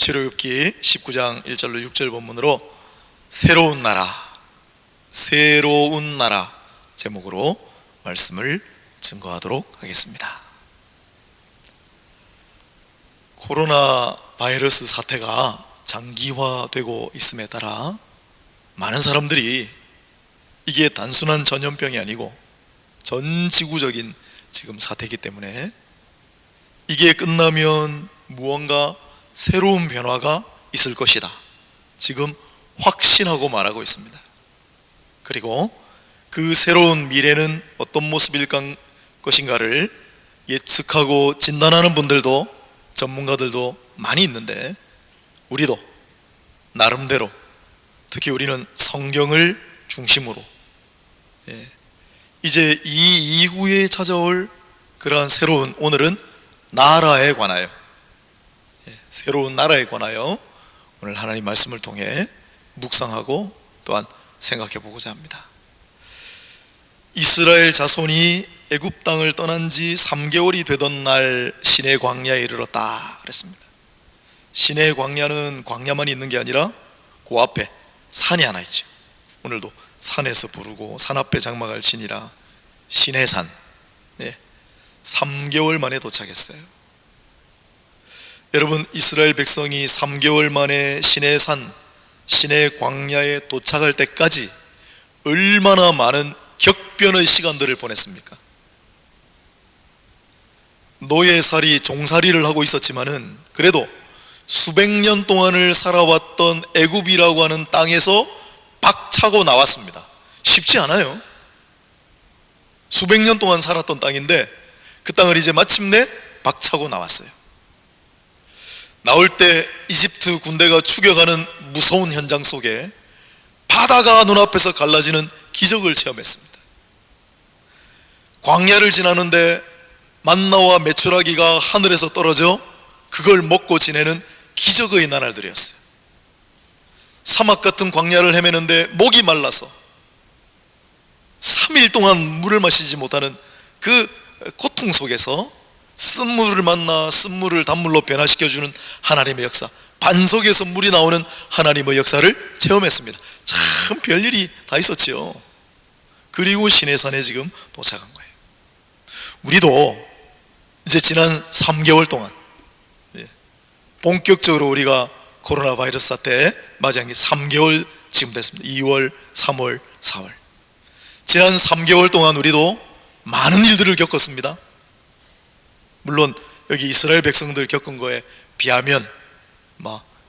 출애굽기 19장 1절로 6절 본문으로 새로운 나라, 새로운 나라 제목으로 말씀을 증거하도록 하겠습니다. 코로나 바이러스 사태가 장기화되고 있음에 따라 많은 사람들이 이게 단순한 전염병이 아니고 전 지구적인 지금 사태이기 때문에 이게 끝나면 무언가 새로운 변화가 있을 것이다, 지금 확신하고 말하고 있습니다. 그리고 그 새로운 미래는 어떤 모습일 것인가를 예측하고 진단하는 분들도, 전문가들도 많이 있는데, 우리도 나름대로, 특히 우리는 성경을 중심으로 이제 이 이후에 찾아올 그러한 새로운, 오늘은 나라에 관하여, 새로운 나라에 관하여 오늘 하나님 말씀을 통해 묵상하고 또한 생각해 보고자 합니다. 이스라엘 자손이 애굽 땅을 떠난 지 3개월이 되던 날 시내 광야에 이르렀다 그랬습니다. 시내 광야는 광야만 있는 게 아니라 그 앞에 산이 하나 있죠. 오늘도 산에서 부르고 산 앞에 장막할 신이라 시내산. 3개월 만에 도착했어요. 여러분, 이스라엘 백성이 3개월 만에 시내산, 시내 광야에 도착할 때까지 얼마나 많은 격변의 시간들을 보냈습니까? 노예살이, 종살이를 하고 있었지만은 그래도 수백 년 동안을 살아왔던 애굽이라고 하는 땅에서 박차고 나왔습니다. 쉽지 않아요. 수백 년 동안 살았던 땅인데 그 땅을 이제 마침내 박차고 나왔어요. 나올 때 이집트 군대가 추격하는 무서운 현장 속에 바다가 눈앞에서 갈라지는 기적을 체험했습니다. 광야를 지나는데 만나와 메추라기가 하늘에서 떨어져 그걸 먹고 지내는 기적의 나날들이었어요. 사막 같은 광야를 헤매는데 목이 말라서 3일 동안 물을 마시지 못하는 그 고통 속에서 쓴물을 만나 쓴물을 단물로 변화시켜주는 하나님의 역사, 반석에서 물이 나오는 하나님의 역사를 체험했습니다. 참 별일이 다 있었지요. 그리고 시내산에 지금 도착한 거예요. 우리도 이제 지난 3개월 동안 본격적으로 우리가 코로나 바이러스 사태에 맞이한 게 3개월 지금 됐습니다. 2월, 3월, 4월. 지난 3개월 동안 우리도 많은 일들을 겪었습니다. 물론 여기 이스라엘 백성들 겪은 거에 비하면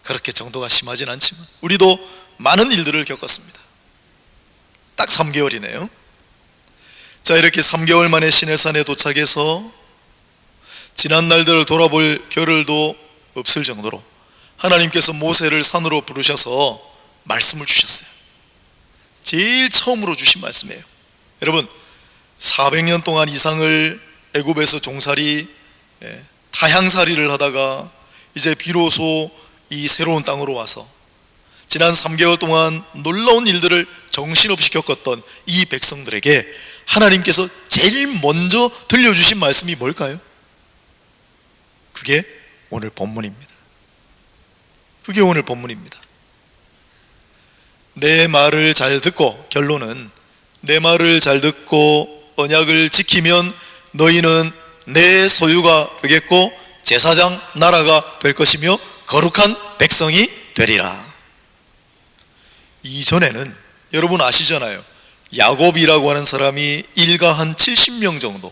그렇게 정도가 심하진 않지만 우리도 많은 일들을 겪었습니다. 딱 3개월이네요. 자, 이렇게 3개월 만에 시내산에 도착해서 지난 날들을 돌아볼 겨를도 없을 정도로 하나님께서 모세를 산으로 부르셔서 말씀을 주셨어요. 제일 처음으로 주신 말씀이에요. 여러분, 400년 동안 이상을 애굽에서 종살이, 타향살이를 하다가 이제 비로소 이 새로운 땅으로 와서 지난 3개월 동안 놀라운 일들을 정신없이 겪었던 이 백성들에게 하나님께서 제일 먼저 들려주신 말씀이 뭘까요? 그게 오늘 본문입니다. 그게 오늘 본문입니다. 내 말을 잘 듣고, 결론은 내 말을 잘 듣고 언약을 지키면 너희는 내 소유가 되겠고 제사장 나라가 될 것이며 거룩한 백성이 되리라. 이전에는 여러분 아시잖아요. 야곱이라고 하는 사람이 일가 한 70명 정도,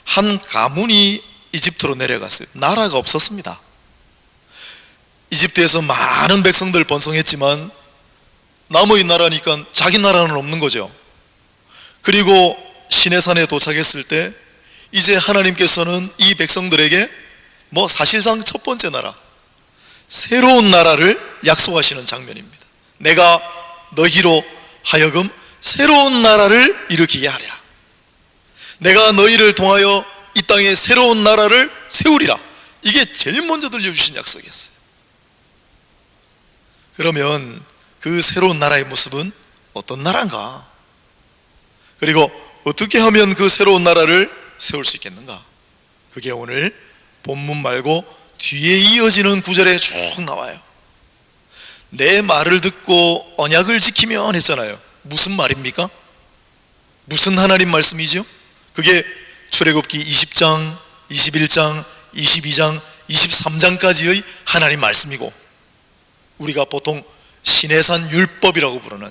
한 가문이 이집트로 내려갔어요. 나라가 없었습니다. 이집트에서 많은 백성들 번성했지만 남의 나라니까 자기 나라는 없는 거죠. 그리고 시내산에 도착했을 때 이제 하나님께서는 이 백성들에게 사실상 첫 번째 나라, 새로운 나라를 약속하시는 장면입니다. 내가 너희로 하여금 새로운 나라를 일으키게 하리라. 내가 너희를 통하여 이 땅에 새로운 나라를 세우리라. 이게 제일 먼저 들려주신 약속이었어요. 그러면 그 새로운 나라의 모습은 어떤 나라인가? 그리고 어떻게 하면 그 새로운 나라를 세울 수 있겠는가? 그게 오늘 본문 말고 뒤에 이어지는 구절에 쭉 나와요. 내 말을 듣고 언약을 지키면 했잖아요. 무슨 말입니까? 무슨 하나님 말씀이죠? 그게 출애굽기 20장, 21장, 22장, 23장까지의 하나님 말씀이고, 우리가 보통 시내산 율법이라고 부르는,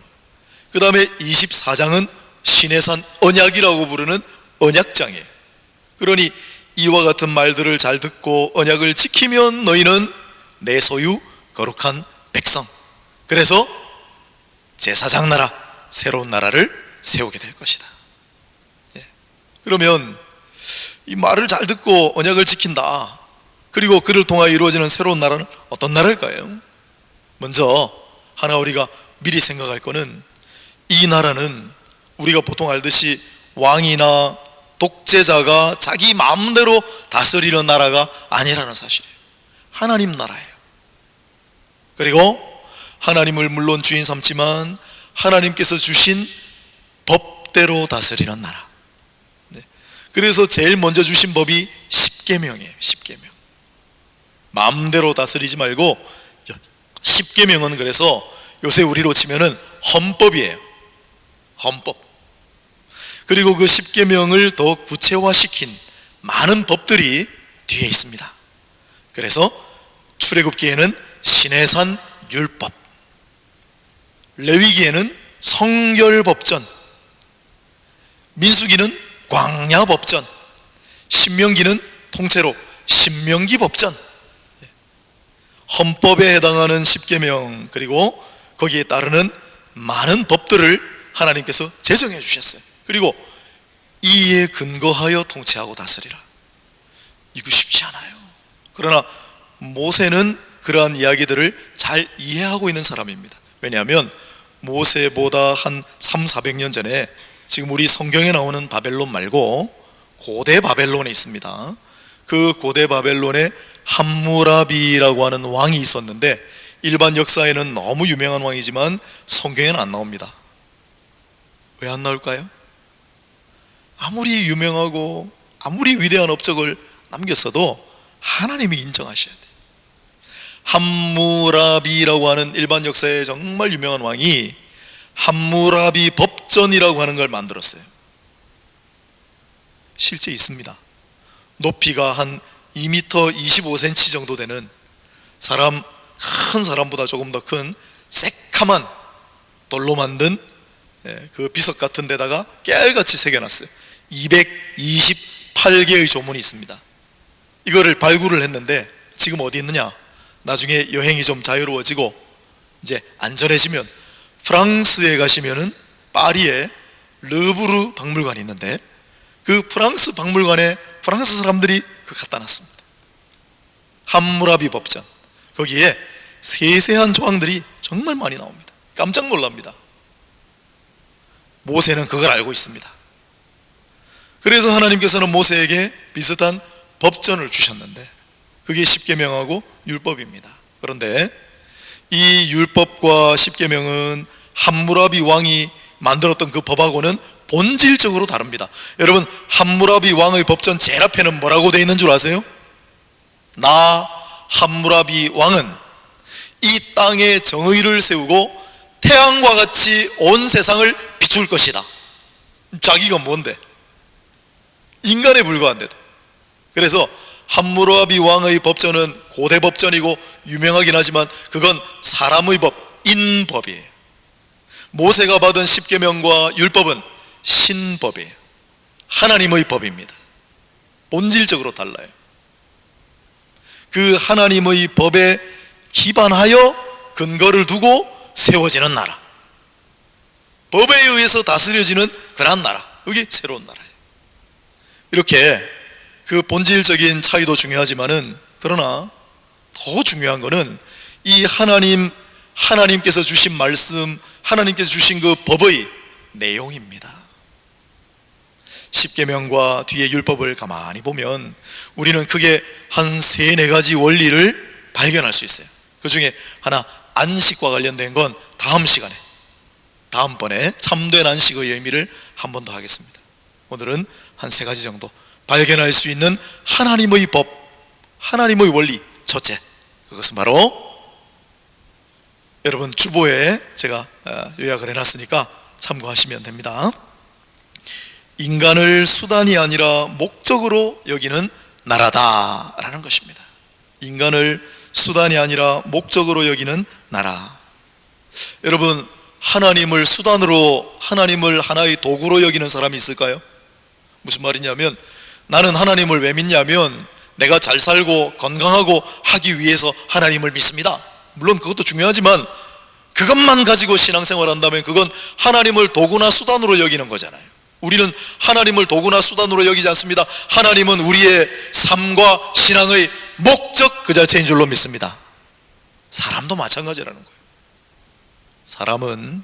그 다음에 24장은 시내산 언약이라고 부르는 언약장이에요. 그러니 이와 같은 말들을 잘 듣고 언약을 지키면 너희는 내 소유 거룩한 백성, 그래서 제사장 나라, 새로운 나라를 세우게 될 것이다. 그러면 이 말을 잘 듣고 언약을 지킨다, 그리고 그를 통하여 이루어지는 새로운 나라는 어떤 나라일까요? 먼저 하나 우리가 미리 생각할 거는, 이 나라는 우리가 보통 알듯이 왕이나 독재자가 자기 마음대로 다스리는 나라가 아니라는 사실이에요. 하나님 나라예요. 그리고 하나님을 물론 주인 삼지만 하나님께서 주신 법대로 다스리는 나라. 그래서 제일 먼저 주신 법이 십계명이에요. 십계명. 마음대로 다스리지 말고, 십계명은 그래서 요새 우리로 치면은 헌법이에요. 헌법. 그리고 그 십계명을 더 구체화시킨 많은 법들이 뒤에 있습니다. 그래서 출애굽기에는 시내산 율법, 레위기에는 성결법전, 민수기는 광야법전, 신명기는 통째로 신명기법전, 헌법에 해당하는 십계명, 그리고 거기에 따르는 많은 법들을 하나님께서 제정해 주셨어요. 그리고 이에 근거하여 통치하고 다스리라. 이거 쉽지 않아요. 그러나 모세는 그러한 이야기들을 잘 이해하고 있는 사람입니다. 왜냐하면 모세보다 한 300~400년 전에, 지금 우리 성경에 나오는 바벨론 말고 고대 바벨론에 있습니다. 그 고대 바벨론에 함무라비라고 하는 왕이 있었는데, 일반 역사에는 너무 유명한 왕이지만 성경에는 안 나옵니다. 왜 안 나올까요? 아무리 유명하고 아무리 위대한 업적을 남겼어도 하나님이 인정하셔야 돼요. 함무라비라고 하는 일반 역사에 정말 유명한 왕이 함무라비 법전이라고 하는 걸 만들었어요. 실제 있습니다. 높이가 한 2m 25cm 정도 되는, 큰 사람보다 조금 더 큰 새카만 돌로 만든 그 비석 같은 데다가 깨알같이 새겨놨어요. 228개의 조문이 있습니다. 이거를 발굴을 했는데 지금 어디 있느냐? 나중에 여행이 좀 자유로워지고 이제 안전해지면 프랑스에 가시면은 파리에 르브르 박물관이 있는데, 그 프랑스 박물관에 프랑스 사람들이 그 갖다 놨습니다. 함무라비 법전. 거기에 세세한 조항들이 정말 많이 나옵니다. 깜짝 놀랍니다. 모세는 그걸 알고 있습니다. 그래서 하나님께서는 모세에게 비슷한 법전을 주셨는데, 그게 십계명하고 율법입니다. 그런데 이 율법과 십계명은 함무라비 왕이 만들었던 그 법하고는 본질적으로 다릅니다. 여러분, 함무라비 왕의 법전 제일 앞에는 뭐라고 되어 있는 줄 아세요? 나 함무라비 왕은 이 땅에 정의를 세우고 태양과 같이 온 세상을 비출 것이다. 자기가 뭔데? 인간에 불과한데도. 그래서 함무라비 왕의 법전은 고대 법전이고 유명하긴 하지만 그건 사람의 법, 인법이에요. 모세가 받은 십계명과 율법은 신법이에요. 하나님의 법입니다. 본질적으로 달라요. 그 하나님의 법에 기반하여 근거를 두고 세워지는 나라, 법에 의해서 다스려지는 그런 나라, 그게 새로운 나라예요. 이렇게 그 본질적인 차이도 중요하지만은, 그러나 더 중요한 거는 이 하나님께서 주신 말씀, 하나님께서 주신 그 법의 내용입니다. 십계명과 뒤에 율법을 가만히 보면 우리는 크게 한 3~4가지 원리를 발견할 수 있어요. 그 중에 하나, 안식과 관련된 건 다음번에 참된 안식의 의미를 한 번 더 하겠습니다. 오늘은 한 3가지 정도 발견할 수 있는 하나님의 법, 하나님의 원리, 첫째, 그것은 바로 여러분 주보에 제가 요약을 해놨으니까 참고하시면 됩니다. 인간을 수단이 아니라 목적으로 여기는 나라다라는 것입니다. 인간을 수단이 아니라 목적으로 여기는 나라. 여러분, 하나님을 수단으로, 하나님을 하나의 도구로 여기는 사람이 있을까요? 무슨 말이냐면, 나는 하나님을 왜 믿냐면 내가 잘 살고 건강하고 하기 위해서 하나님을 믿습니다. 물론 그것도 중요하지만 그것만 가지고 신앙생활 한다면 그건 하나님을 도구나 수단으로 여기는 거잖아요. 우리는 하나님을 도구나 수단으로 여기지 않습니다. 하나님은 우리의 삶과 신앙의 목적 그 자체인 줄로 믿습니다. 사람도 마찬가지라는 거예요. 사람은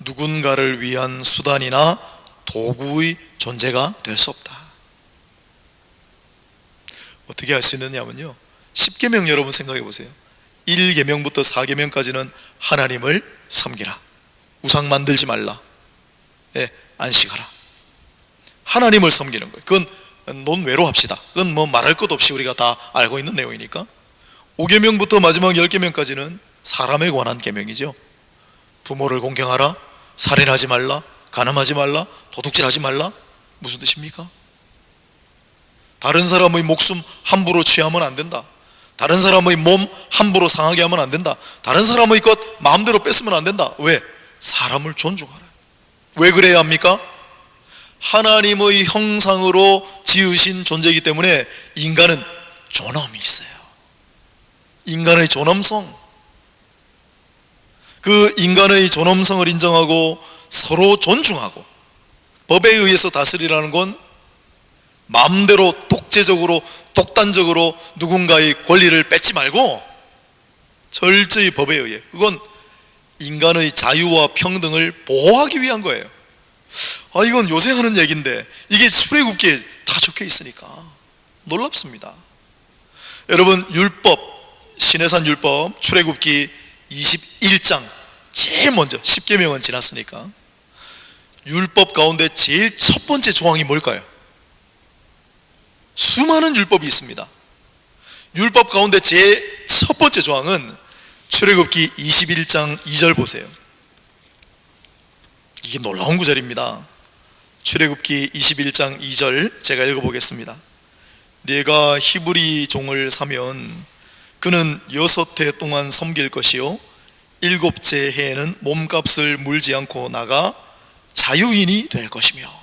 누군가를 위한 수단이나 도구의 존재가 될 수 없다. 어떻게 할 수 있느냐면요, 10계명 여러분 생각해 보세요. 1계명부터 4계명까지는 하나님을 섬기라, 우상 만들지 말라, 안식하라, 하나님을 섬기는 거예요. 그건 논외로 합시다. 그건 뭐 말할 것 없이 우리가 다 알고 있는 내용이니까. 5계명부터 마지막 10계명까지는 사람에 관한 계명이죠. 부모를 공경하라, 살인하지 말라, 간음하지 말라, 도둑질하지 말라. 무슨 뜻입니까? 다른 사람의 목숨 함부로 취하면 안 된다. 다른 사람의 몸 함부로 상하게 하면 안 된다. 다른 사람의 것 마음대로 뺏으면 안 된다. 왜? 사람을 존중하라. 왜 그래야 합니까? 하나님의 형상으로 지으신 존재이기 때문에 인간은 존엄이 있어요. 인간의 존엄성, 그 인간의 존엄성을 인정하고 서로 존중하고, 법에 의해서 다스리라는 건 마음대로 독재적으로 독단적으로 누군가의 권리를 뺏지 말고 철저히 법에 의해, 그건 인간의 자유와 평등을 보호하기 위한 거예요. 이건 요새 하는 얘기인데 이게 출애굽기에 다 적혀 있으니까 놀랍습니다. 여러분, 율법, 시내산 율법 출애굽기 21장 제일 먼저, 10계명은 지났으니까 율법 가운데 제일 첫 번째 조항이 뭘까요? 수많은 율법이 있습니다. 율법 가운데 제일 첫 번째 조항은 출애굽기 21장 2절 보세요. 이게 놀라운 구절입니다. 출애굽기 21장 2절 제가 읽어보겠습니다. 네가 히브리 종을 사면 그는 6해 동안 섬길 것이요 7째 해에는 몸값을 물지 않고 나가 자유인이 될 것이며.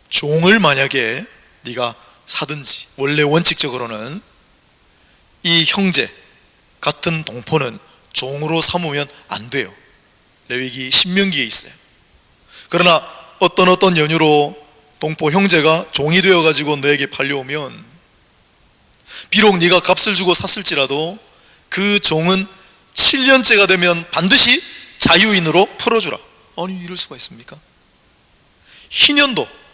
종을 만약에 네가 사든지, 원래 원칙적으로는 이 형제 같은 동포는 종으로 삼으면 안 돼요. 레위기 신명기에 있어요. 그러나 어떤 연유로 동포 형제가 종이 되어가지고 너에게 팔려오면 비록 네가 값을 주고 샀을지라도 그 종은 7년째가 되면 반드시 자유인으로 풀어주라. 아니, 이럴 수가 있습니까? 희년도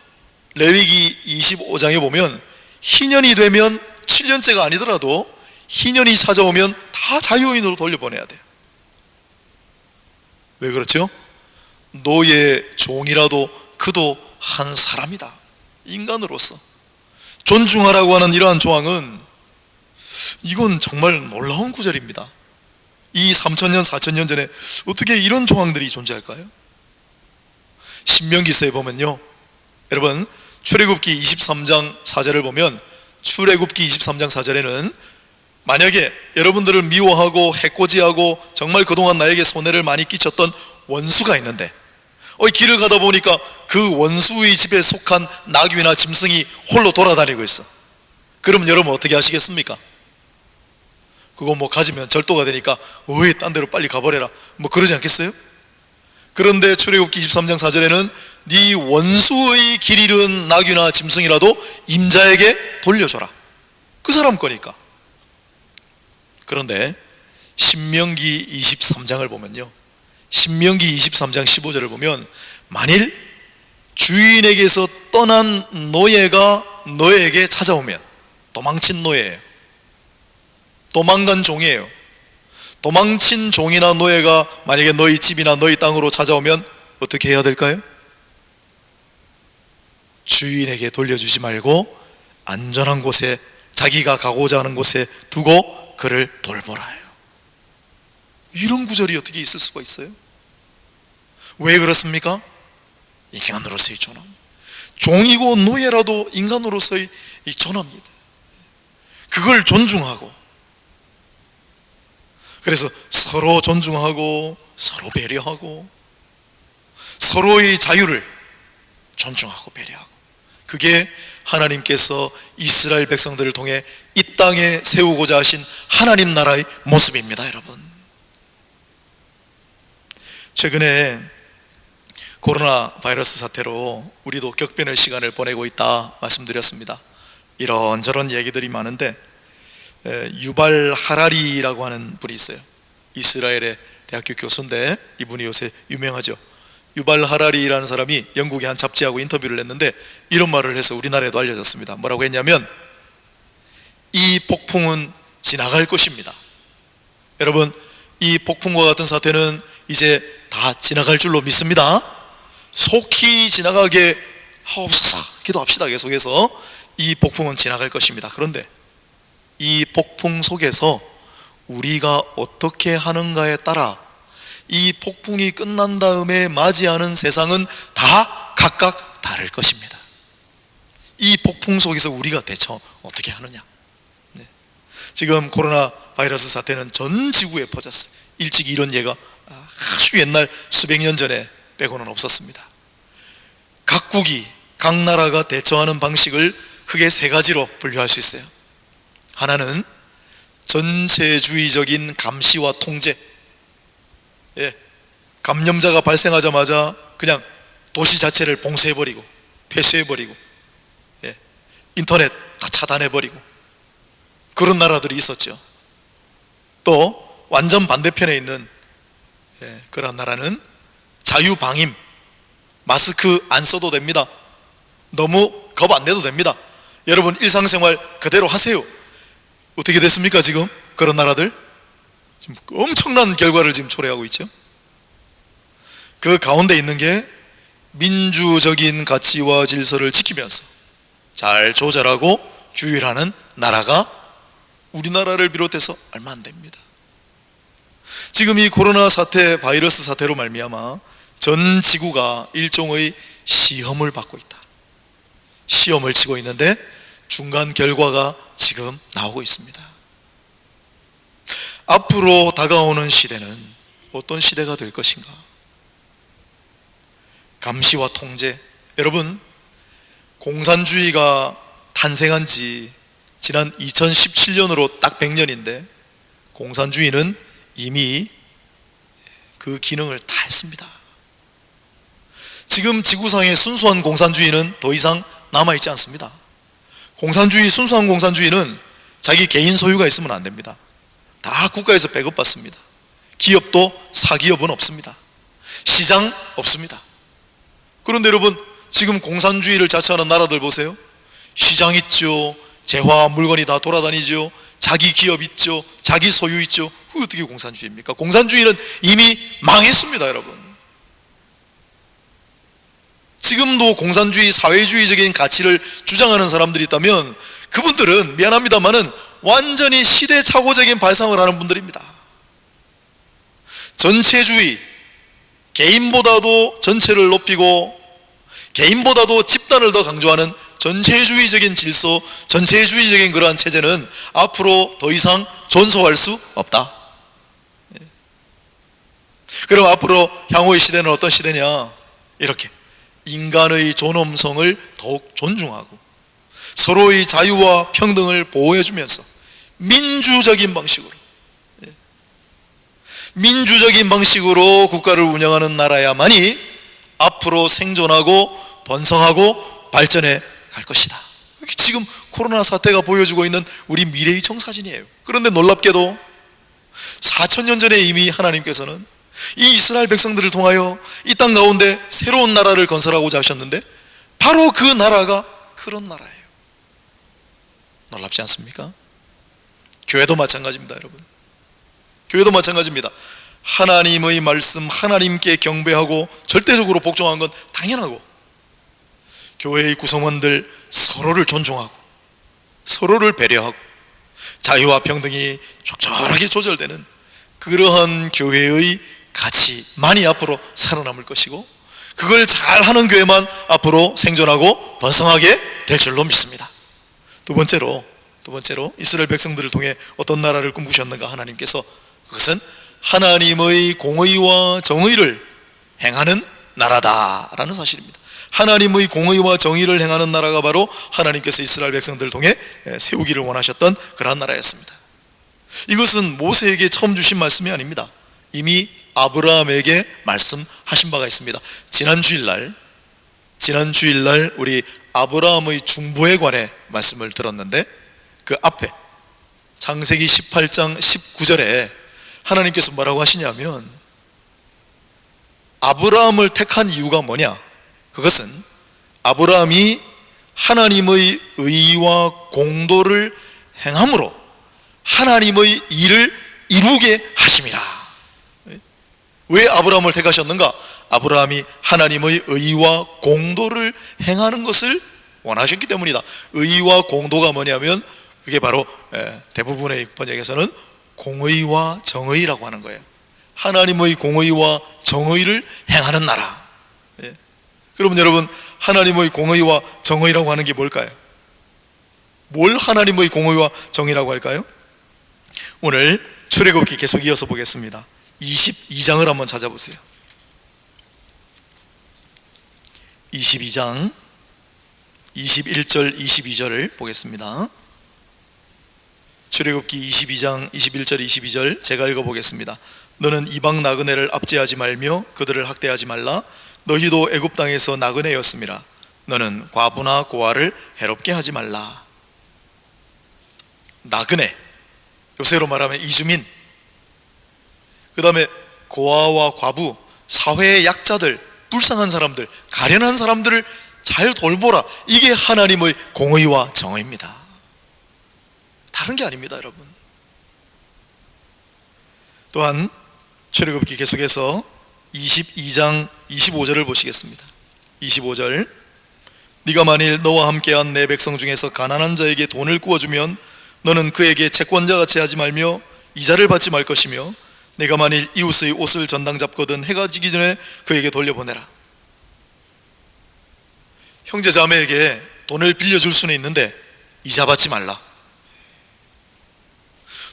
레위기 25장에 보면 희년이 되면 7년째가 아니더라도 희년이 찾아오면 다 자유인으로 돌려보내야 돼요. 왜 그렇죠? 노예 종이라도 그도 한 사람이다. 인간으로서 존중하라고 하는 이러한 조항은, 이건 정말 놀라운 구절입니다. 이 3000년 4000년 전에 어떻게 이런 조항들이 존재할까요? 신명기서에 보면요, 여러분, 출애굽기 23장 4절을 보면, 출애굽기 23장 4절에는 만약에 여러분들을 미워하고 해코지하고 정말 그동안 나에게 손해를 많이 끼쳤던 원수가 있는데 길을 가다 보니까 그 원수의 집에 속한 나귀나 짐승이 홀로 돌아다니고 있어. 그럼 여러분 어떻게 하시겠습니까? 그거 뭐 가지면 절도가 되니까 왜 딴 데로 빨리 가버려라, 뭐 그러지 않겠어요? 그런데 출애굽기 23장 4절에는 네 원수의 길 잃은 나귀나 짐승이라도 임자에게 돌려줘라. 그 사람 거니까. 그런데 신명기 23장을 보면요, 신명기 23장 15절을 보면 만일 주인에게서 떠난 노예가 너에게 찾아오면, 도망친 노예예요, 도망간 종이에요. 도망친 종이나 노예가 만약에 너희 집이나 너희 땅으로 찾아오면 어떻게 해야 될까요? 주인에게 돌려주지 말고 안전한 곳에, 자기가 가고자 하는 곳에 두고 그를 돌보라 해요. 이런 구절이 어떻게 있을 수가 있어요? 왜 그렇습니까? 인간으로서의 존엄. 종이고 노예라도 인간으로서의 이 존엄입니다. 그걸 존중하고, 그래서 서로 존중하고 서로 배려하고 서로의 자유를 존중하고 배려하고, 그게 하나님께서 이스라엘 백성들을 통해 이 땅에 세우고자 하신 하나님 나라의 모습입니다. 여러분, 최근에 코로나 바이러스 사태로 우리도 격변의 시간을 보내고 있다 말씀드렸습니다. 이런저런 얘기들이 많은데, 유발 하라리라고 하는 분이 있어요. 이스라엘의 대학교 교수인데 이분이 요새 유명하죠. 유발 하라리라는 사람이 영국의 한 잡지하고 인터뷰를 했는데 이런 말을 해서 우리나라에도 알려졌습니다. 뭐라고 했냐면, 이 폭풍은 지나갈 것입니다. 여러분, 이 폭풍과 같은 사태는 이제 다 지나갈 줄로 믿습니다. 속히 지나가게 하옵소서 기도합시다. 계속해서 이 폭풍은 지나갈 것입니다. 그런데 이 폭풍 속에서 우리가 어떻게 하는가에 따라 이 폭풍이 끝난 다음에 맞이하는 세상은 다 각각 다를 것입니다. 이 폭풍 속에서 우리가 대처 어떻게 하느냐. 지금 코로나 바이러스 사태는 전 지구에 퍼졌어요. 일찍 이런 예가 아주 옛날 수백 년 전에 빼고는 없었습니다. 각국이, 각 나라가 대처하는 방식을 크게 세 가지로 분류할 수 있어요. 하나는 전체주의적인 감시와 통제. 감염자가 발생하자마자 그냥 도시 자체를 봉쇄해버리고 폐쇄해버리고 인터넷 다 차단해버리고 그런 나라들이 있었죠. 또 완전 반대편에 있는 그런 나라는 자유방임, 마스크 안 써도 됩니다. 너무 겁 안 내도 됩니다. 여러분 일상생활 그대로 하세요. 어떻게 됐습니까? 지금 그런 나라들 지금 엄청난 결과를 지금 초래하고 있죠. 그 가운데 있는 게 민주적인 가치와 질서를 지키면서 잘 조절하고 규율하는 나라가 우리나라를 비롯해서 얼마 안 됩니다. 지금 이 코로나 사태, 바이러스 사태로 말미암아 전 지구가 일종의 시험을 받고 있다. 시험을 치고 있는데 중간 결과가 지금 나오고 있습니다. 앞으로 다가오는 시대는 어떤 시대가 될 것인가? 감시와 통제. 여러분, 공산주의가 탄생한 지 지난 2017년으로 딱 100년인데 공산주의는 이미 그 기능을 다 했습니다. 지금 지구상의 순수한 공산주의는 더 이상 남아있지 않습니다. 공산주의, 순수한 공산주의는 자기 개인 소유가 있으면 안 됩니다. 다 국가에서 배급받습니다. 기업도 사기업은 없습니다. 시장 없습니다. 그런데 여러분, 지금 공산주의를 자처하는 나라들 보세요. 시장 있죠. 재화 물건이 다 돌아다니죠. 자기 기업 있죠. 자기 소유 있죠. 그게 어떻게 공산주의입니까? 공산주의는 이미 망했습니다. 여러분, 지금도 공산주의, 사회주의적인 가치를 주장하는 사람들이 있다면 그분들은 미안합니다만은 완전히 시대착오적인 발상을 하는 분들입니다. 전체주의, 개인보다도 전체를 높이고 개인보다도 집단을 더 강조하는 전체주의적인 질서, 전체주의적인 그러한 체제는 앞으로 더 이상 존속할 수 없다. 그럼 앞으로 향후의 시대는 어떤 시대냐? 이렇게 인간의 존엄성을 더욱 존중하고 서로의 자유와 평등을 보호해주면서 민주적인 방식으로 국가를 운영하는 나라야만이 앞으로 생존하고 번성하고 발전해 갈 것이다. 이게 지금 코로나 사태가 보여주고 있는 우리 미래의 청사진이에요. 그런데 놀랍게도 4,000년 전에 이미 하나님께서는 이 이스라엘 백성들을 통하여 이 땅 가운데 새로운 나라를 건설하고자 하셨는데 바로 그 나라가 그런 나라예요. 놀랍지 않습니까? 교회도 마찬가지입니다. 여러분, 교회도 마찬가지입니다. 하나님의 말씀, 하나님께 경배하고 절대적으로 복종한 건 당연하고 교회의 구성원들 서로를 존중하고 서로를 배려하고 자유와 평등이 적절하게 조절되는 그러한 교회의 가치만이 앞으로 살아남을 것이고, 그걸 잘하는 교회만 앞으로 생존하고 번성하게 될 줄로 믿습니다. 두 번째로 이스라엘 백성들을 통해 어떤 나라를 꿈꾸셨는가? 하나님께서 그것은 하나님의 공의와 정의를 행하는 나라다라는 사실입니다. 하나님의 공의와 정의를 행하는 나라가 바로 하나님께서 이스라엘 백성들을 통해 세우기를 원하셨던 그러한 나라였습니다. 이것은 모세에게 처음 주신 말씀이 아닙니다. 이미 아브라함에게 말씀하신 바가 있습니다. 지난 주일날 우리 아브라함의 중보에 관해 말씀을 들었는데, 그 앞에 창세기 18장 19절에 하나님께서 뭐라고 하시냐면, 아브라함을 택한 이유가 뭐냐? 그것은 아브라함이 하나님의 의와 공도를 행함으로 하나님의 일을 이루게 하심이라. 왜 아브라함을 택하셨는가? 아브라함이 하나님의 의와 공도를 행하는 것을 원하셨기 때문이다. 의와 공도가 뭐냐면 그게 바로 대부분의 번역에서는 공의와 정의라고 하는 거예요. 하나님의 공의와 정의를 행하는 나라. 그러면 여러분, 하나님의 공의와 정의라고 하는 게 뭘까요? 뭘 하나님의 공의와 정의라고 할까요? 오늘 출애굽기 계속 이어서 보겠습니다. 22장을 한번 찾아보세요. 22장 21절 22절을 보겠습니다. 출애굽기 22장 21절 22절 제가 읽어보겠습니다. 너는 이방 나그네를 압제하지 말며 그들을 학대하지 말라. 너희도 애굽 땅에서 나그네였음이라. 너는 과부나 고아를 해롭게 하지 말라. 나그네, 요새로 말하면 이주민, 그 다음에 고아와 과부, 사회의 약자들, 불쌍한 사람들, 가련한 사람들을 잘 돌보라. 이게 하나님의 공의와 정의입니다. 다른 게 아닙니다, 여러분. 또한 출애굽기 계속해서 22장 25절을 보시겠습니다. 25절, 네가 만일 너와 함께한 내 백성 중에서 가난한 자에게 돈을 구워주면 너는 그에게 채권자같이 하지 말며 이자를 받지 말 것이며, 네가 만일 이웃의 옷을 전당 잡거든 해가 지기 전에 그에게 돌려보내라. 형제 자매에게 돈을 빌려줄 수는 있는데 이자 받지 말라.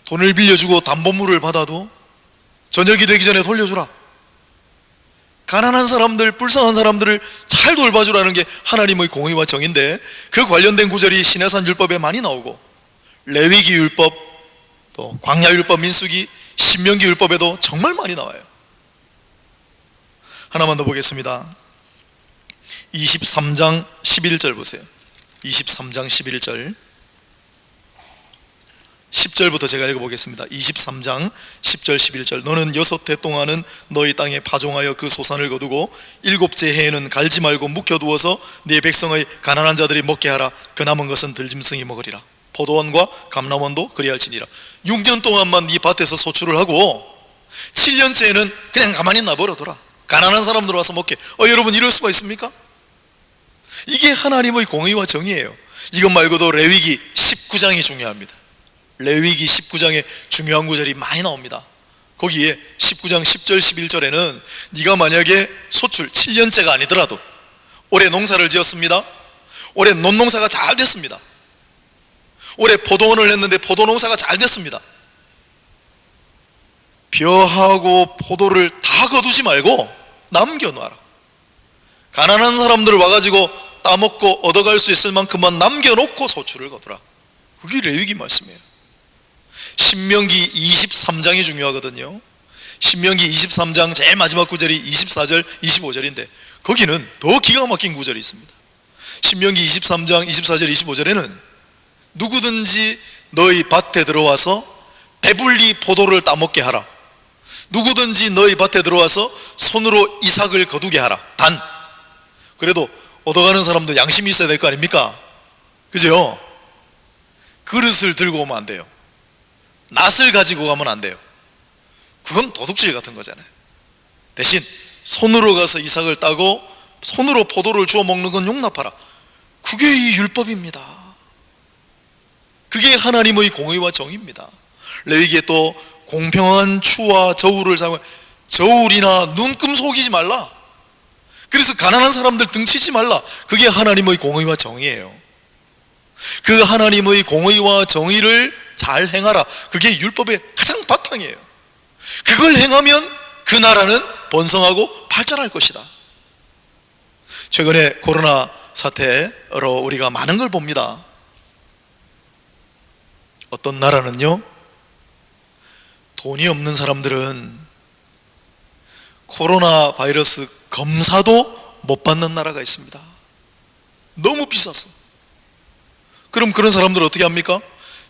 돈을 빌려주고 담보물을 받아도 저녁이 되기 전에 돌려주라. 가난한 사람들, 불쌍한 사람들을 잘 돌봐주라는 게 하나님의 공의와 정의인데, 그 관련된 구절이 시내산 율법에 많이 나오고, 레위기 율법, 또 광야 율법, 민수기, 신명기 율법에도 정말 많이 나와요. 하나만 더 보겠습니다. 23장 11절 보세요. 23장 11절 10절부터 제가 읽어보겠습니다. 23장 10절 11절. 너는 6해 동안은 너희 땅에 파종하여 그 소산을 거두고 7째 해에는 갈지 말고 묵혀두어서 네 백성의 가난한 자들이 먹게 하라. 그 남은 것은 들짐승이 먹으리라. 포도원과 감람원도 그리할지니라. 6년 동안만 네 밭에서 소출을 하고 7년째에는 그냥 가만히 놔버려둬라. 가난한 사람들 와서 먹게. 여러분, 이럴 수가 있습니까? 이게 하나님의 공의와 정의예요. 이것 말고도 레위기 19장이 중요합니다. 레위기 19장에 중요한 구절이 많이 나옵니다. 거기에 19장 10절 11절에는 네가 만약에 소출 7년째가 아니더라도 올해 농사를 지었습니다. 올해 논농사가 잘 됐습니다. 올해 포도원을 했는데 포도 농사가 잘 됐습니다. 벼하고 포도를 다 거두지 말고 남겨놔라. 가난한 사람들 와가지고 따먹고 얻어갈 수 있을 만큼만 남겨놓고 소출을 거두라. 그게 레위기 말씀이에요. 신명기 23장이 중요하거든요. 신명기 23장 제일 마지막 구절이 24절 25절인데 거기는 더 기가 막힌 구절이 있습니다. 신명기 23장 24절 25절에는 누구든지 너희 밭에 들어와서 배불리 포도를 따먹게 하라. 누구든지 너희 밭에 들어와서 손으로 이삭을 거두게 하라. 단, 그래도 얻어가는 사람도 양심이 있어야 될 거 아닙니까? 그죠? 그릇을 들고 오면 안 돼요. 낫을 가지고 가면 안 돼요. 그건 도둑질 같은 거잖아요. 대신 손으로 가서 이삭을 따고 손으로 포도를 주워 먹는 건 용납하라. 그게 이 율법입니다. 그게 하나님의 공의와 정의입니다. 레위기에 또 공평한 추와 저울을 사용, 저울이나 눈금 속이지 말라. 그래서 가난한 사람들 등치지 말라. 그게 하나님의 공의와 정의예요. 그 하나님의 공의와 정의를 잘 행하라. 그게 율법의 가장 바탕이에요. 그걸 행하면 그 나라는 번성하고 발전할 것이다. 최근에 코로나 사태로 우리가 많은 걸 봅니다. 어떤 나라는요, 돈이 없는 사람들은 코로나 바이러스 검사도 못 받는 나라가 있습니다. 너무 비쌌어. 그럼 그런 사람들은 어떻게 합니까?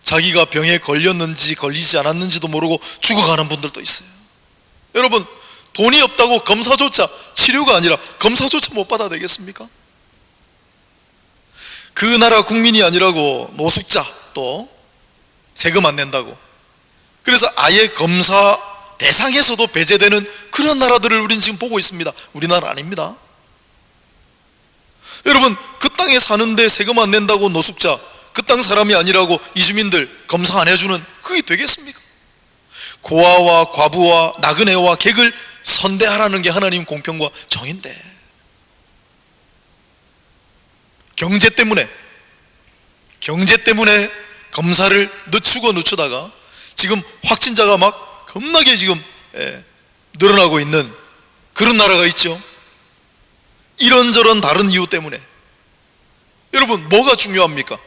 자기가 병에 걸렸는지 걸리지 않았는지도 모르고 죽어가는 분들도 있어요. 여러분, 돈이 없다고 검사조차, 치료가 아니라 검사조차 못 받아야 되겠습니까? 그 나라 국민이 아니라고 노숙자, 또 세금 안 낸다고, 그래서 아예 검사 대상에서도 배제되는 그런 나라들을 우리는 지금 보고 있습니다. 우리나라 아닙니다. 여러분, 그 땅에 사는데 세금 안 낸다고 노숙자, 그 땅 사람이 아니라고 이주민들 검사 안 해주는, 그게 되겠습니까? 고아와 과부와 나그네와 객을 선대하라는 게 하나님 공평과 정의인데, 경제 때문에 검사를 늦추다가 지금 확진자가 막 겁나게 지금 늘어나고 있는 그런 나라가 있죠. 이런저런 다른 이유 때문에. 여러분, 뭐가 중요합니까?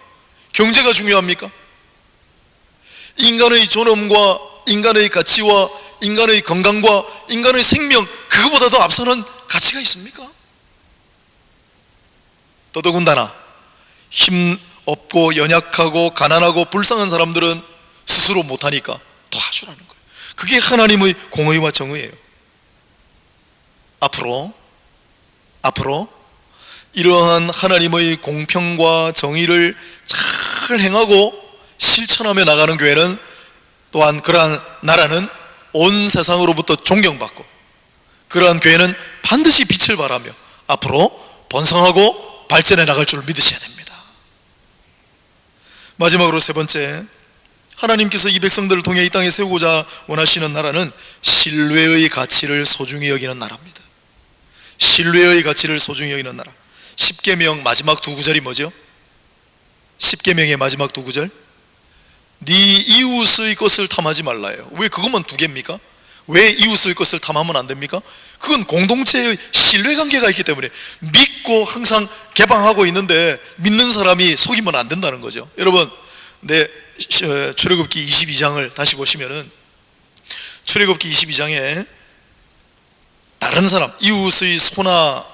경제가 중요합니까? 인간의 존엄과 인간의 가치와 인간의 건강과 인간의 생명, 그거보다도 앞서는 가치가 있습니까? 더더군다나 힘 없고 연약하고 가난하고 불쌍한 사람들은 스스로 못하니까 도와주라는 거예요. 그게 하나님의 공의와 정의예요. 앞으로 이러한 하나님의 공평과 정의를 잘 행하고 실천하며 나가는 교회는, 또한 그러한 나라는 온 세상으로부터 존경받고, 그러한 교회는 반드시 빛을 발하며 앞으로 번성하고 발전해 나갈 줄 믿으셔야 됩니다. 마지막으로 세 번째, 하나님께서 이 백성들을 통해 이 땅에 세우고자 원하시는 나라는 신뢰의 가치를 소중히 여기는 나라입니다. 신뢰의 가치를 소중히 여기는 나라. 십계명 마지막 두 구절이 뭐죠? 십계명의 마지막 두 구절, 네 이웃의 것을 탐하지 말라예요. 왜 그것만 두 개입니까? 왜 이웃의 것을 탐하면 안 됩니까? 그건 공동체의 신뢰관계가 있기 때문에, 믿고 항상 개방하고 있는데 믿는 사람이 속이면 안 된다는 거죠. 여러분, 출애굽기 22장을 다시 보시면은, 출애굽기 22장에 다른 사람, 이웃의 소나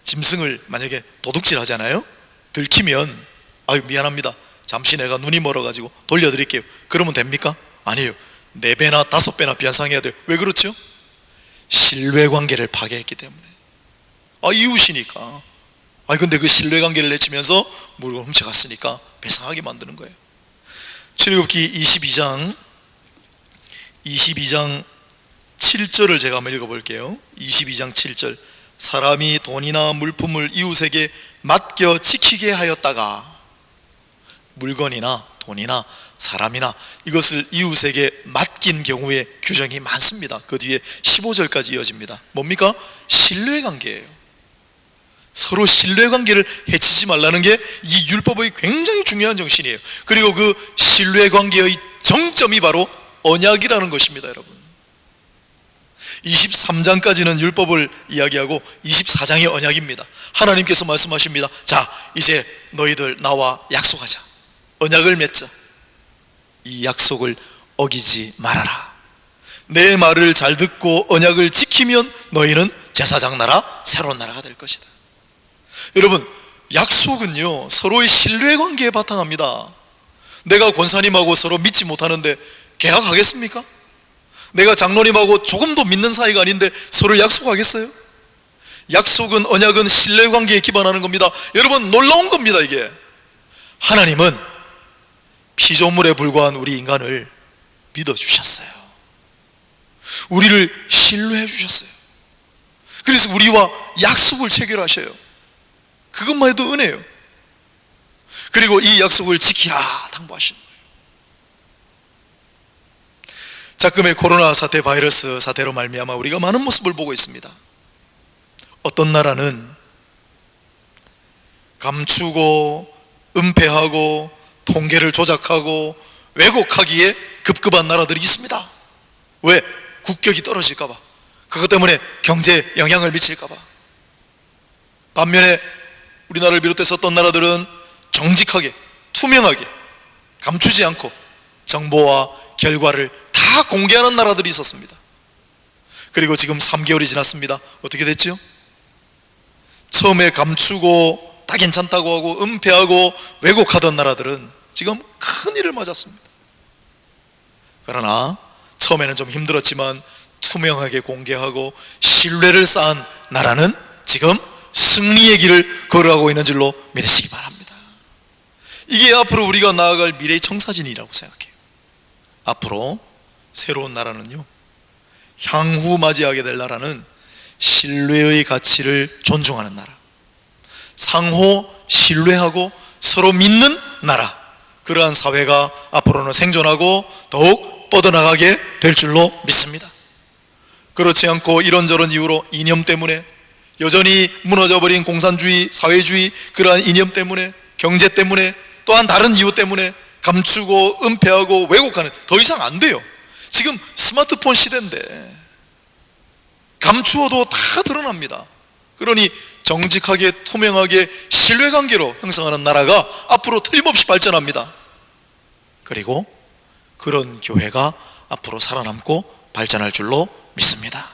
짐승을 만약에 도둑질 하잖아요. 들키면 아유 미안합니다, 잠시 내가 눈이 멀어가지고 돌려드릴게요, 그러면 됩니까? 아니에요. 4배나 5배나 변상해야 돼요. 왜 그렇죠? 신뢰관계를 파괴했기 때문에. 이웃이니까. 근데 그 신뢰관계를 내치면서 물건을 훔쳐갔으니까 배상하게 만드는 거예요. 출애굽기 22장 7절을 제가 한번 읽어볼게요. 22장 7절, 사람이 돈이나 물품을 이웃에게 맡겨 지키게 하였다가, 물건이나 돈이나 사람이나 이것을 이웃에게 맡긴 경우에 규정이 많습니다. 그 뒤에 15절까지 이어집니다. 뭡니까? 신뢰관계예요. 서로 신뢰관계를 해치지 말라는 게 이 율법의 굉장히 중요한 정신이에요. 그리고 그 신뢰관계의 정점이 바로 언약이라는 것입니다. 여러분, 23장까지는 율법을 이야기하고 24장이 언약입니다. 하나님께서 말씀하십니다. 자, 이제 너희들 나와 약속하자. 언약을 맺자. 이 약속을 어기지 말아라. 내 말을 잘 듣고 언약을 지키면 너희는 제사장 나라, 새로운 나라가 될 것이다. 여러분, 약속은요 서로의 신뢰관계에 바탕합니다. 내가 권사님하고 서로 믿지 못하는데 계약하겠습니까? 내가 장로님하고 조금도 믿는 사이가 아닌데 서로 약속하겠어요? 약속은, 언약은 신뢰관계에 기반하는 겁니다. 여러분, 놀라운 겁니다. 이게 하나님은 피조물에 불과한 우리 인간을 믿어주셨어요. 우리를 신뢰해 주셨어요. 그래서 우리와 약속을 체결하셔요. 그것만 해도 은혜예요. 그리고 이 약속을 지키라 당부하시는 거예요. 작금의 코로나 사태, 바이러스 사태로 말미암아 우리가 많은 모습을 보고 있습니다. 어떤 나라는 감추고 은폐하고 통계를 조작하고 왜곡하기에 급급한 나라들이 있습니다. 왜? 국격이 떨어질까 봐, 그것 때문에 경제에 영향을 미칠까 봐. 반면에 우리나라를 비롯해서 어떤 나라들은 정직하게 투명하게 감추지 않고 정보와 결과를 다 공개하는 나라들이 있었습니다. 그리고 지금 3개월이 지났습니다. 어떻게 됐죠? 처음에 감추고 다 괜찮다고 하고 은폐하고 왜곡하던 나라들은 지금 큰일을 맞았습니다. 그러나 처음에는 좀 힘들었지만 투명하게 공개하고 신뢰를 쌓은 나라는 지금 승리의 길을 걸어가고 있는 줄로 믿으시기 바랍니다. 이게 앞으로 우리가 나아갈 미래의 청사진이라고 생각해요. 앞으로 새로운 나라는요, 향후 맞이하게 될 나라는 신뢰의 가치를 존중하는 나라, 상호 신뢰하고 서로 믿는 나라, 그러한 사회가 앞으로는 생존하고 더욱 뻗어나가게 될 줄로 믿습니다. 그렇지 않고 이런저런 이유로 이념 때문에 여전히 무너져버린 공산주의, 사회주의, 그러한 이념 때문에, 경제 때문에, 또한 다른 이유 때문에 감추고 은폐하고 왜곡하는, 더 이상 안 돼요. 지금 스마트폰 시대인데 감추어도 다 드러납니다. 그러니 정직하게 투명하게 신뢰관계로 형성하는 나라가 앞으로 틀림없이 발전합니다. 그리고 그런 교회가 앞으로 살아남고 발전할 줄로 믿습니다.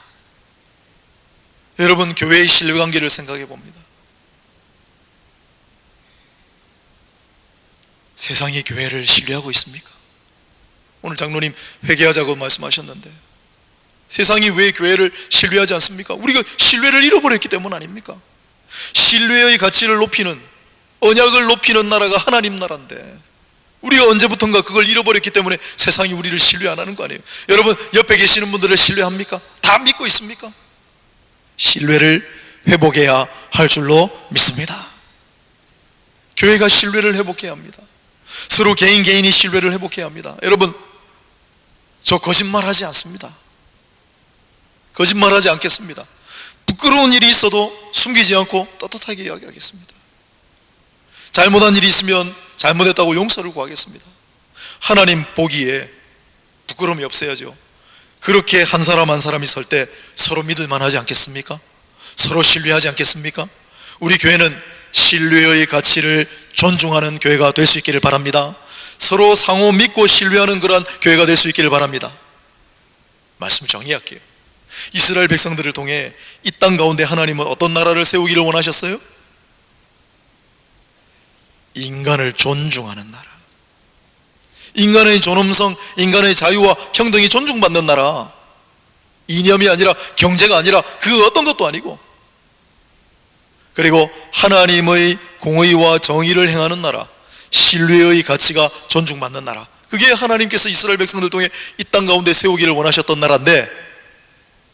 여러분, 교회의 신뢰관계를 생각해 봅니다. 세상이 교회를 신뢰하고 있습니까? 오늘 장로님 회개하자고 말씀하셨는데 세상이 왜 교회를 신뢰하지 않습니까? 우리가 신뢰를 잃어버렸기 때문 아닙니까? 신뢰의 가치를 높이는, 언약을 높이는 나라가 하나님 나라인데 우리가 언제부턴가 그걸 잃어버렸기 때문에 세상이 우리를 신뢰 안 하는 거 아니에요? 여러분, 옆에 계시는 분들을 신뢰합니까? 다 믿고 있습니까? 신뢰를 회복해야 할 줄로 믿습니다. 교회가 신뢰를 회복해야 합니다. 서로 개인이 신뢰를 회복해야 합니다. 여러분, 저 거짓말하지 않습니다. 거짓말하지 않겠습니다. 부끄러운 일이 있어도 숨기지 않고 떳떳하게 이야기하겠습니다. 잘못한 일이 있으면 잘못했다고 용서를 구하겠습니다. 하나님 보기에 부끄러움이 없어야죠. 그렇게 한 사람 한 사람이 설 때 서로 믿을 만하지 않겠습니까? 서로 신뢰하지 않겠습니까? 우리 교회는 신뢰의 가치를 존중하는 교회가 될 수 있기를 바랍니다. 서로 상호 믿고 신뢰하는 그런 교회가 될 수 있기를 바랍니다. 말씀을 정리할게요. 이스라엘 백성들을 통해 이 땅 가운데 하나님은 어떤 나라를 세우기를 원하셨어요? 인간을 존중하는 나라, 인간의 존엄성, 인간의 자유와 평등이 존중받는 나라, 이념이 아니라 경제가 아니라 그 어떤 것도 아니고, 그리고 하나님의 공의와 정의를 행하는 나라, 신뢰의 가치가 존중받는 나라, 그게 하나님께서 이스라엘 백성들을 통해 이 땅 가운데 세우기를 원하셨던 나라인데,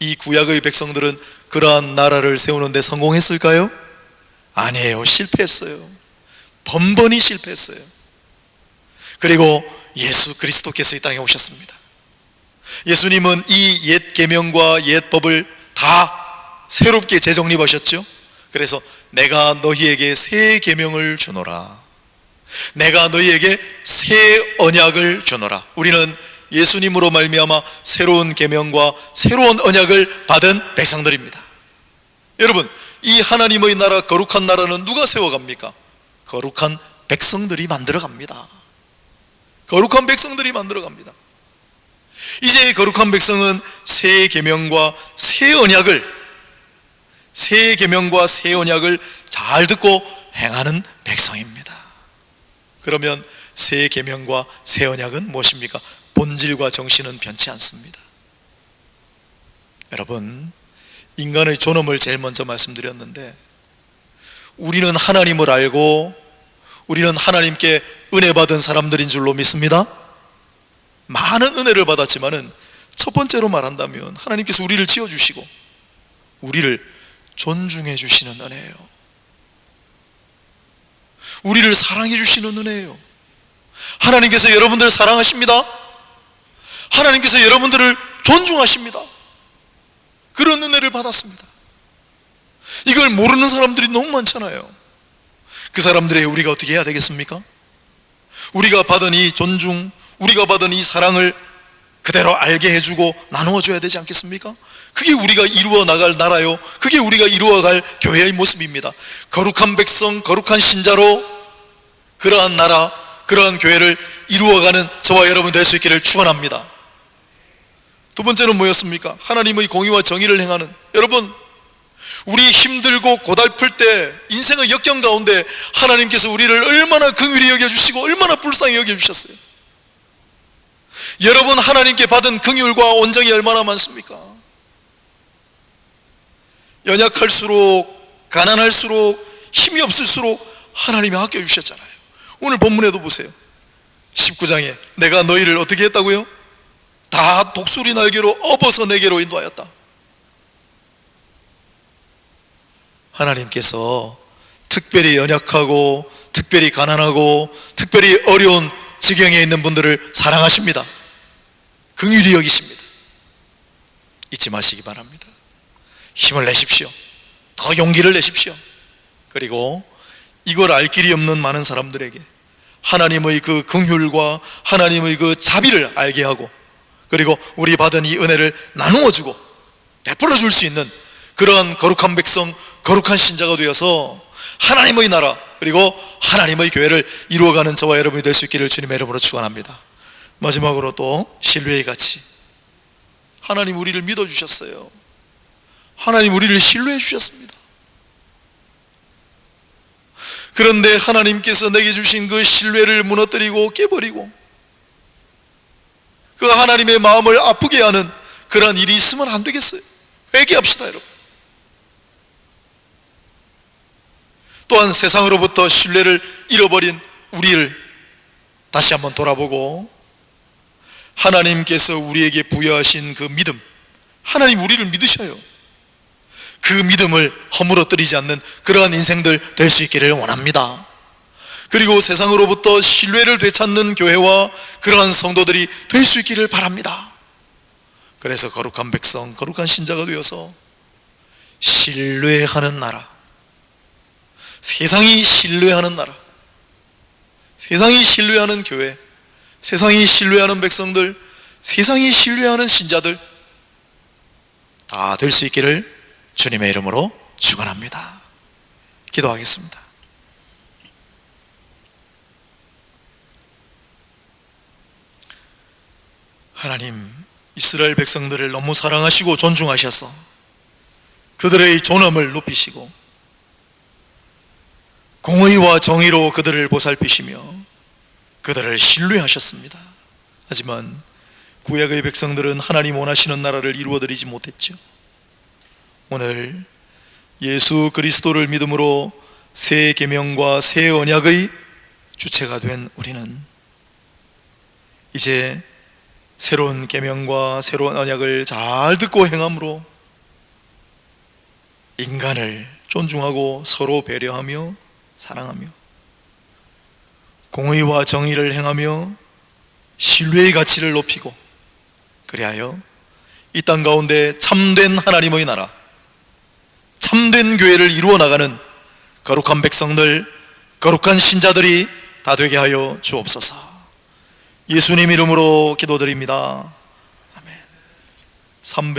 이 구약의 백성들은 그러한 나라를 세우는데 성공했을까요? 아니에요. 실패했어요. 번번이 실패했어요. 그리고 예수 그리스도께서 이 땅에 오셨습니다. 예수님은 이 옛 계명과 옛 법을 다 새롭게 재정립하셨죠. 그래서 내가 너희에게 새 계명을 주노라, 내가 너희에게 새 언약을 주노라. 우리는 예수님으로 말미암아 새로운 계명과 새로운 언약을 받은 백성들입니다. 여러분, 이 하나님의 나라, 거룩한 나라는 누가 세워갑니까? 거룩한 백성들이 만들어갑니다. 거룩한 백성들이 만들어갑니다. 이제 거룩한 백성은 새 계명과 새 언약을, 새 계명과 새 언약을 잘 듣고 행하는 백성입니다. 그러면 새 계명과 새 언약은 무엇입니까? 본질과 정신은 변치 않습니다. 여러분, 인간의 존엄을 제일 먼저 말씀드렸는데, 우리는 하나님을 알고 우리는 하나님께 은혜 받은 사람들인 줄로 믿습니다. 많은 은혜를 받았지만은 첫 번째로 말한다면 하나님께서 우리를 지어주시고 우리를 존중해 주시는 은혜예요. 우리를 사랑해 주시는 은혜예요. 하나님께서 여러분들을 사랑하십니다. 하나님께서 여러분들을 존중하십니다. 그런 은혜를 받았습니다. 이걸 모르는 사람들이 너무 많잖아요. 그 사람들에게 우리가 어떻게 해야 되겠습니까? 우리가 받은 이 존중, 우리가 받은 이 사랑을 그대로 알게 해주고 나누어 줘야 되지 않겠습니까? 그게 우리가 이루어 나갈 나라요, 그게 우리가 이루어갈 교회의 모습입니다. 거룩한 백성, 거룩한 신자로 그러한 나라, 그러한 교회를 이루어가는 저와 여러분 될 수 있기를 축원합니다. 두 번째는 뭐였습니까? 하나님의 공의와 정의를 행하는. 여러분, 우리 힘들고 고달플 때 인생의 역경 가운데 하나님께서 우리를 얼마나 긍휼히 여겨주시고 얼마나 불쌍히 여겨주셨어요. 여러분, 하나님께 받은 긍휼과 온정이 얼마나 많습니까? 연약할수록, 가난할수록, 힘이 없을수록 하나님이 아껴주셨잖아요. 오늘 본문에도 보세요. 19장에 내가 너희를 어떻게 했다고요? 다 독수리 날개로 업어서 내게로 인도하였다. 하나님께서 특별히 연약하고 특별히 가난하고 특별히 어려운 지경에 있는 분들을 사랑하십니다. 긍휼히 여기십니다. 잊지 마시기 바랍니다. 힘을 내십시오. 더 용기를 내십시오. 그리고 이걸 알 길이 없는 많은 사람들에게 하나님의 그 긍휼과 하나님의 그 자비를 알게 하고, 그리고 우리 받은 이 은혜를 나누어 주고 베풀어 줄 수 있는 그러한 거룩한 백성, 거룩한 신자가 되어서 하나님의 나라, 그리고 하나님의 교회를 이루어가는 저와 여러분이 될 수 있기를 주님의 이름으로 축원합니다. 마지막으로 또 신뢰의 가치. 하나님 우리를 믿어주셨어요. 하나님 우리를 신뢰해 주셨습니다. 그런데 하나님께서 내게 주신 그 신뢰를 무너뜨리고 깨버리고 그 하나님의 마음을 아프게 하는 그러한 일이 있으면 안 되겠어요. 회개합시다, 여러분. 또한 세상으로부터 신뢰를 잃어버린 우리를 다시 한번 돌아보고 하나님께서 우리에게 부여하신 그 믿음, 하나님 우리를 믿으셔요. 그 믿음을 허물어뜨리지 않는 그러한 인생들 될 수 있기를 원합니다. 그리고 세상으로부터 신뢰를 되찾는 교회와 그러한 성도들이 될 수 있기를 바랍니다. 그래서 거룩한 백성, 거룩한 신자가 되어서 신뢰하는 나라, 세상이 신뢰하는 나라, 세상이 신뢰하는 교회, 세상이 신뢰하는 백성들, 세상이 신뢰하는 신자들 다 될 수 있기를 주님의 이름으로 축원합니다. 기도하겠습니다. 하나님, 이스라엘 백성들을 너무 사랑하시고 존중하셔서 그들의 존엄을 높이시고 공의와 정의로 그들을 보살피시며 그들을 신뢰하셨습니다. 하지만 구약의 백성들은 하나님 원하시는 나라를 이루어드리지 못했죠. 오늘 예수 그리스도를 믿음으로 새 계명과 새 언약의 주체가 된 우리는 이제 새로운 계명과 새로운 언약을 잘 듣고 행함으로 인간을 존중하고 서로 배려하며 사랑하며 공의와 정의를 행하며 신뢰의 가치를 높이고, 그리하여 이 땅 가운데 참된 하나님의 나라, 참된 교회를 이루어 나가는 거룩한 백성들, 거룩한 신자들이 다 되게 하여 주옵소서. 예수님 이름으로 기도드립니다. 아멘.